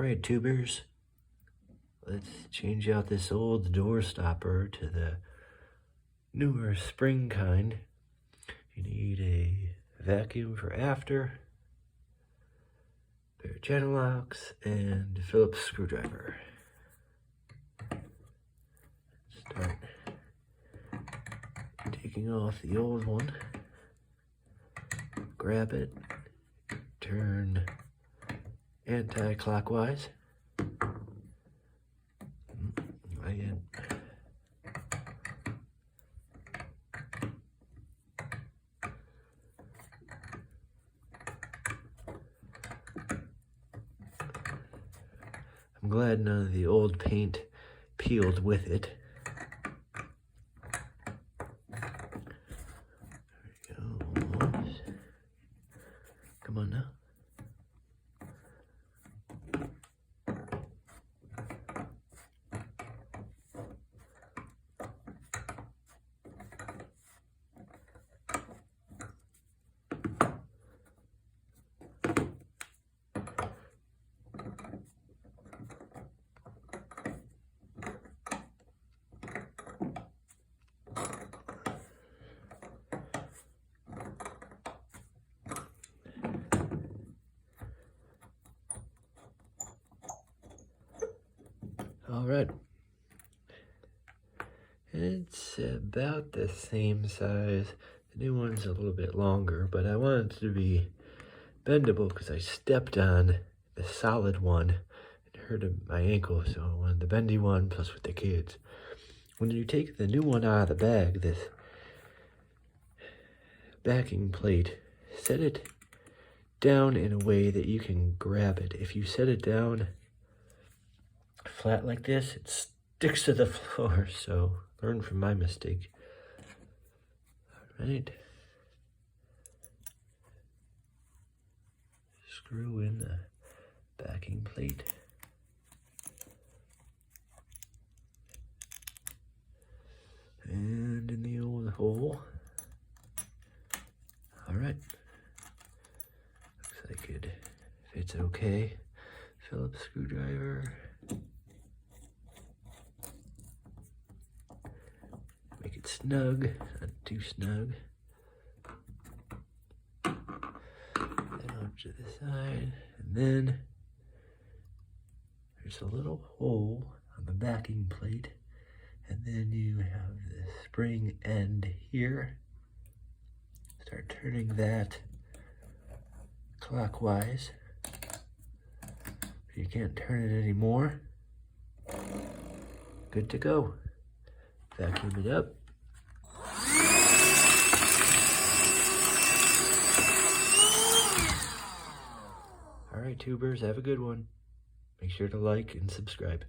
All right, tubers, let's change out this old door stopper to the newer spring kind. You need a vacuum for after, pair of channel locks, and a Phillips screwdriver. Start taking off the old one. Grab it, turn anti-clockwise. Again. I'm glad none of the old paint peeled with it. There we go. Come on now. All right, it's about the same size. The new one's a little bit longer, but I want it to be bendable because I stepped on the solid one and hurt my ankle, so I wanted the bendy one, plus with the kids. When you take the new one out of the bag, this backing plate, set it down in a way that you can grab it. If you set it down flat like this, it sticks to the floor, so learn from my mistake. All right. Screw in the backing plate. And in the old hole. All right. Looks like it fits okay. Phillips screwdriver. Make it snug, not too snug. Then off to the side, and then there's a little hole on the backing plate, and then you have the spring end here. Start turning that clockwise. If you can't turn it anymore, good to go. Vacuum it up. All right, tubers, have a good one. Make sure to like and subscribe.